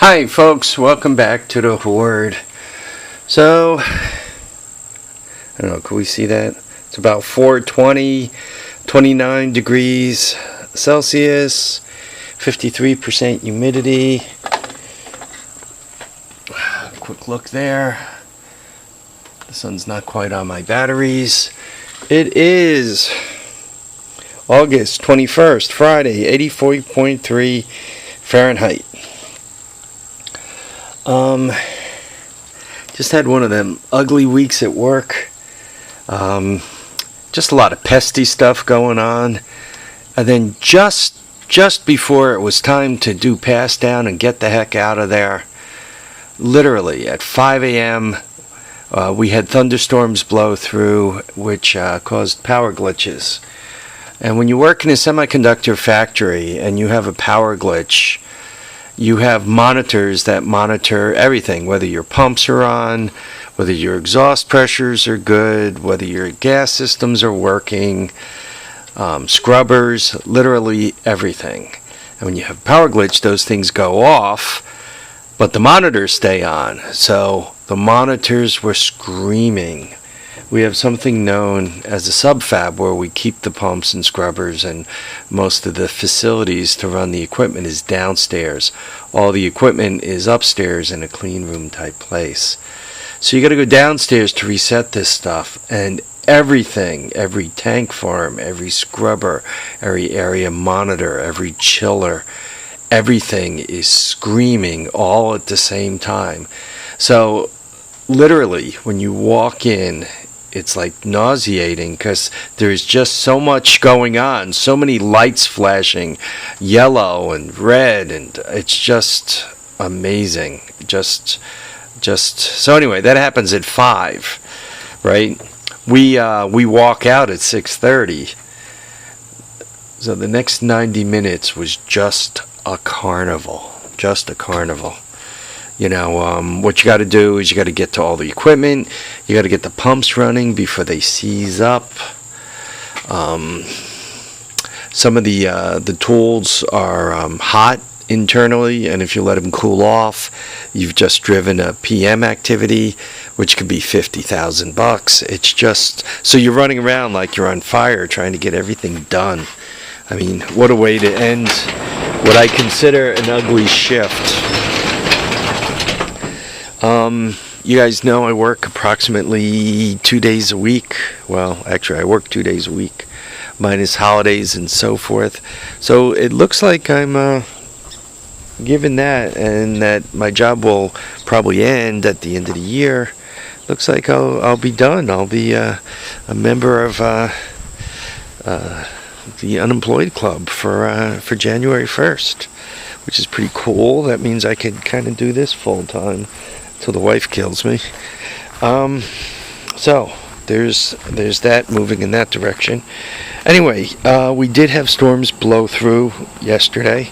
Hi folks, welcome back to the Horde. So, I don't know, can we see that? It's about 420, 29 degrees Celsius, 53% humidity. Quick look there. The sun's not quite on my batteries. It is August 21st, Friday, 84.3 Fahrenheit. Just had one of them ugly weeks at work. Just a lot of pesty stuff going on. And then just before it was time to do pass down and get the heck out of there, literally at 5 a.m., we had thunderstorms blow through, which caused power glitches. And when you work in a semiconductor factory and you have a power glitch, you have monitors that monitor everything, whether your pumps are on, whether your exhaust pressures are good, whether your gas systems are working, scrubbers, literally everything. And when you have power glitch, those things go off, but the monitors stay on. So the monitors were screaming. We have something known as a subfab where we keep the pumps and scrubbers, and most of the facilities to run the equipment is downstairs. All the equipment is upstairs in a clean room type place. So you got to go downstairs to reset this stuff, and everything, every tank farm, every scrubber, every area monitor, every chiller, everything is screaming all at the same time. So literally when you walk in, it's like nauseating because there's just so much going on, so many lights flashing, yellow and red, and it's just amazing. Just so anyway, that happens at 5, right? We walk out at 6:30. So the next 90 minutes was just a carnival, You know, what you got to do is you got to get to all the equipment. You got to get the pumps running before they seize up. Some of the tools are hot internally, and if you let them cool off, you've just driven a PM activity, which could be $50,000. It's just so you're running around like you're on fire trying to get everything done. I mean, what a way to end what I consider an ugly shift. You guys know I work approximately 2 days a week. Well, actually, I work 2 days a week, minus holidays and so forth. So it looks like I'm given that, and that my job will probably end at the end of the year. Looks like I'll be done. I'll be a member of the unemployed club for January 1st, which is pretty cool. That means I could kind of do this full time till the wife kills me. So there's that, moving in that direction. Anyway, we did have storms blow through yesterday.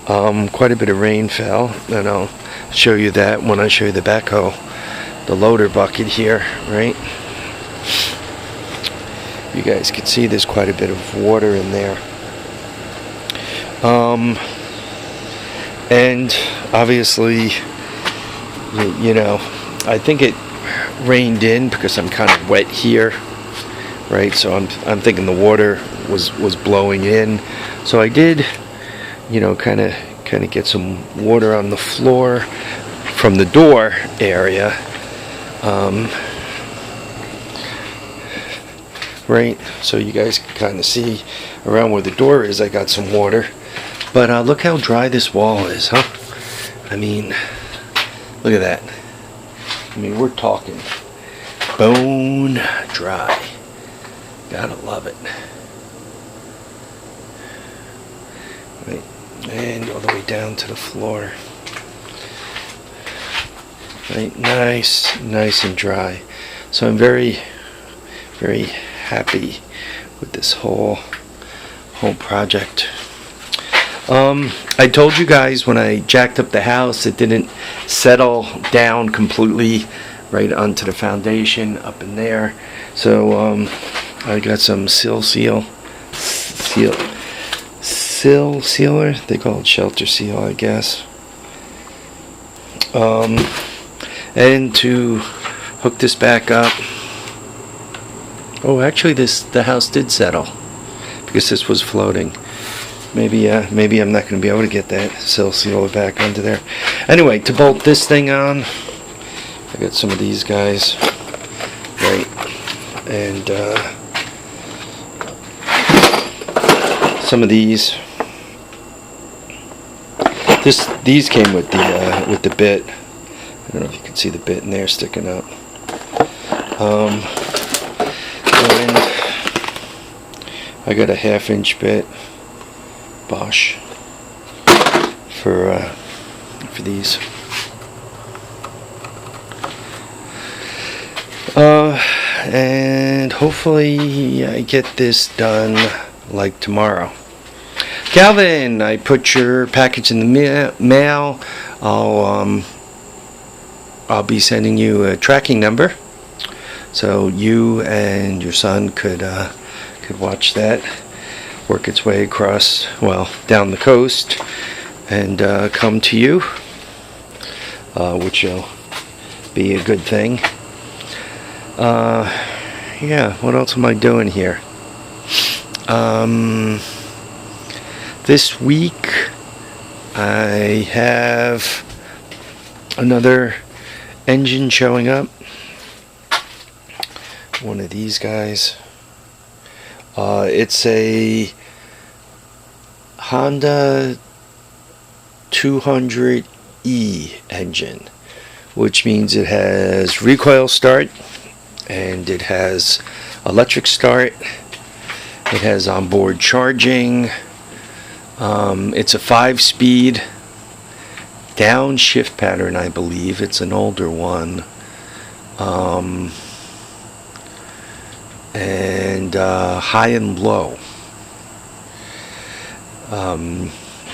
Quite a bit of rain fell, and I'll show you that when I show you the backhoe, the loader bucket here, right? You guys can see there's quite a bit of water in there. And obviously, you know, I think it rained in because I'm kind of wet here, right? So I'm thinking the water was blowing in. So I did, you know, kind of get some water on the floor from the door area, right? So you guys can kind of see around where the door is. I got some water, but look how dry this wall is, huh? I mean, look at that. I mean, we're talking bone dry. Gotta love it. Right. And all the way down to the floor. Right, nice and dry. So I'm very, very happy with this whole project. I told you guys when I jacked up the house, it didn't settle down completely right onto the foundation up in there. So I got some sill sealer. They call it shelter seal, I guess. And to hook this back up. Oh, actually, the house did settle because this was floating. Maybe I'm not going to be able to get that sill sealer back onto there. Anyway, to bolt this thing on, I got some of these guys, right, and some of these. These came with the bit. I don't know if you can see the bit in there sticking up. And I got a 1/2-inch bit, Bosch, for these. And hopefully I get this done like tomorrow. Calvin, I put your package in the mail. I'll be sending you a tracking number, so you and your son could watch that work its way across, well, down the coast, and come to you, which will be a good thing. Yeah, what else am I doing here? This week I have another engine showing up. One of these guys. It's a Honda 200E engine, which means it has recoil start and it has electric start. It has onboard charging. It's a 5-speed downshift pattern, I believe. It's an older one. And high and low.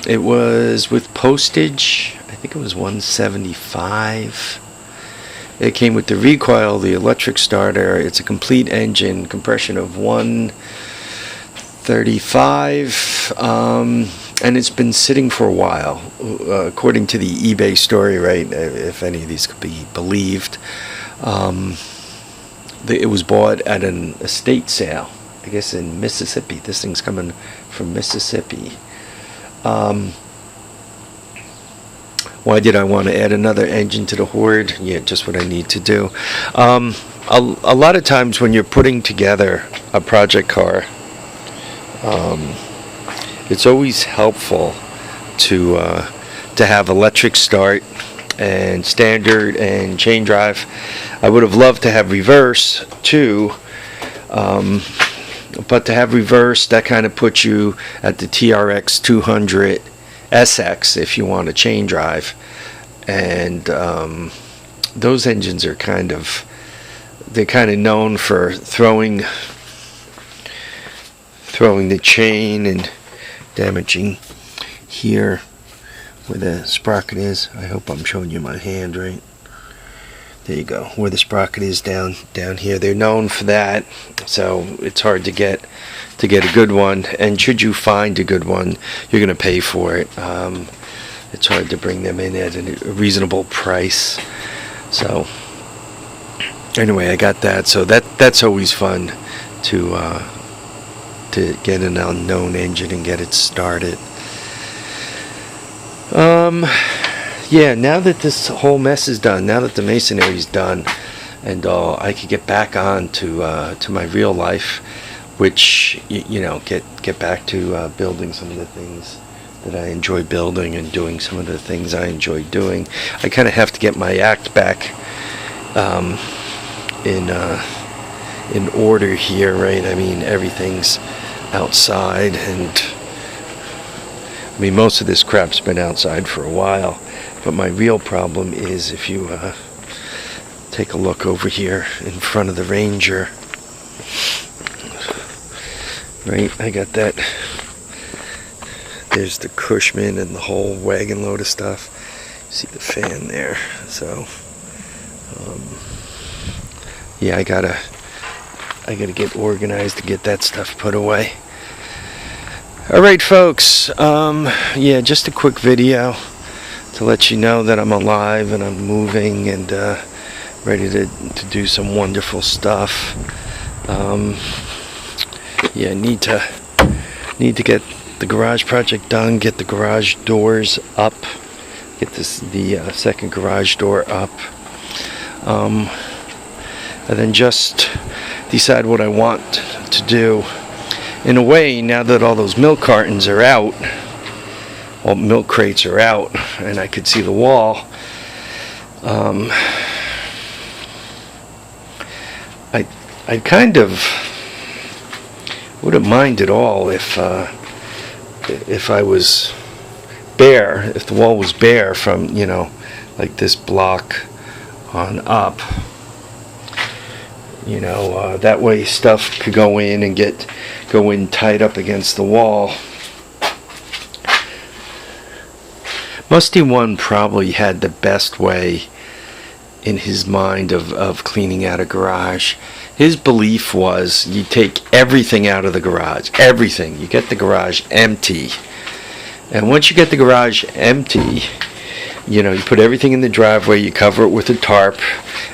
It was with postage, I think it was $175. It came with the recoil, the electric starter. It's a complete engine, compression of 135, and it's been sitting for a while, according to the eBay story, right? If any of these could be believed. It was bought at an estate sale, I guess in Mississippi. This thing's coming from Mississippi. Why did I want to add another engine to the horde? Yeah, just what I need to do. A lot of times when you're putting together a project car, it's always helpful to have electric start and standard and chain drive. I would have loved to have reverse too, but to have reverse, that kind of puts you at the TRX 200 SX if you want a chain drive, and those engines are they're kind of known for throwing the chain and damaging here where the sprocket is. I hope I'm showing you my hand right. There you go, where the sprocket is down here. They're known for that, so it's hard to get a good one. And should you find a good one, you're going to pay for it. It's hard to bring them in at a reasonable price. So anyway, I got that. So that's always fun to get an unknown engine and get it started. Yeah, now that this whole mess is done, now that the masonry is done, and I could get back on to my real life, which get back to building some of the things that I enjoy building and doing some of the things I enjoy doing. I kind of have to get my act back in order here, right? I mean, everything's outside, and I mean, most of this crap's been outside for a while. But my real problem is if you take a look over here in front of the Ranger, right? I got that. There's the Cushman and the whole wagon load of stuff. You see the fan there. So, yeah, I gotta get organized to get that stuff put away. All right, folks. Yeah, just a quick video to let you know that I'm alive and I'm moving and ready to do some wonderful stuff. Yeah, need to get the garage project done, get the garage doors up, get the second garage door up, and then just decide what I want to do. In a way, now that all those milk cartons are out, all milk crates are out, and I could see the wall, I kind of wouldn't mind at all if I was bare, if the wall was bare from, like this block on up. That way stuff could go in and go in tight up against the wall. Musty One probably had the best way in his mind of cleaning out a garage. His belief was you take everything out of the garage, everything. You get the garage empty. And once you get the garage empty, you put everything in the driveway, you cover it with a tarp,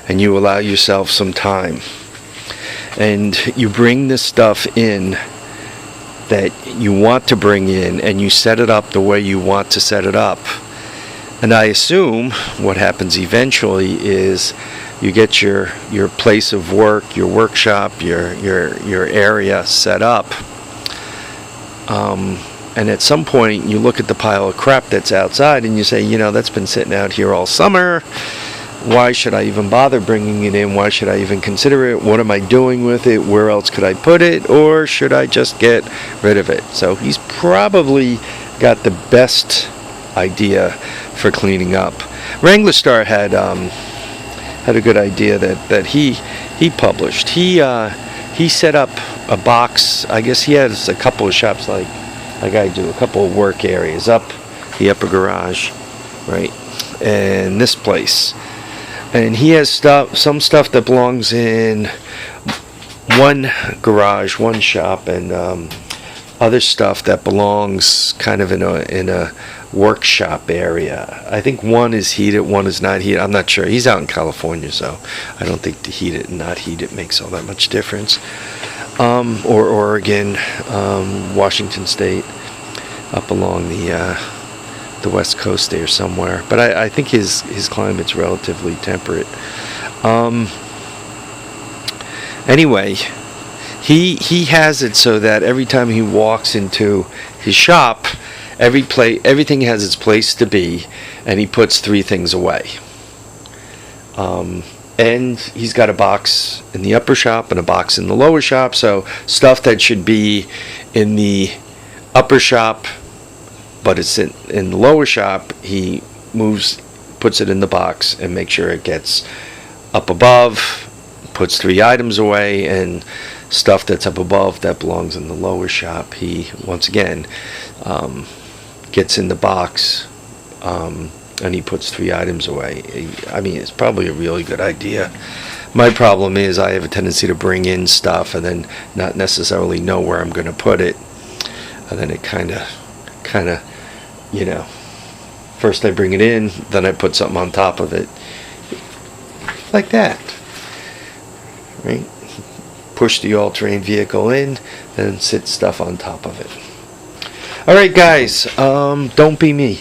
and you allow yourself some time. And you bring the stuff in that you want to bring in, and you set it up the way you want to set it up. And I assume what happens eventually is you get your place of work, your workshop, your area set up. And at some point you look at the pile of crap that's outside and you say, that's been sitting out here all summer. Why should I even bother bringing it in? Why should I even consider it? What am I doing with it? Where else could I put it? Or should I just get rid of it? So he's probably got the best idea for cleaning up. Wrangler Star had a good idea that he published. He set up a box. I guess he has a couple of shops like I do, a couple of work areas up the upper garage, right, and this place. And he has some stuff that belongs in one garage, one shop, and other stuff that belongs kind of in a workshop area. I think one is heated, one is not heated. I'm not sure. He's out in California, so I don't think the heated and not heated makes all that much difference. Or Oregon, Washington State, up along the west coast there somewhere. But I think his climate's relatively temperate. Anyway, he has it so that every time he walks into his shop, everything has its place to be, and he puts 3 things away. And he's got a box in the upper shop and a box in the lower shop, so stuff that should be in the upper shop but it's in the lower shop, he puts it in the box and makes sure it gets up above, puts 3 items away, and stuff that's up above that belongs in the lower shop, he once again gets in the box, and he puts 3 items away. I mean, it's probably a really good idea. My problem is I have a tendency to bring in stuff and then not necessarily know where I'm going to put it, and then it kind of, first I bring it in, then I put something on top of it, like that, right? Push the all-terrain vehicle in, then sit stuff on top of it. Alright guys, don't be me.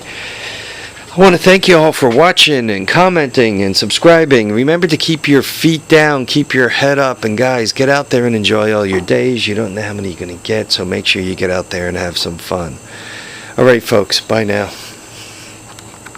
I want to thank you all for watching and commenting and subscribing. Remember to keep your feet down, keep your head up, and guys, get out there and enjoy all your days. You don't know how many you're going to get, so make sure you get out there and have some fun. Alright folks, bye now.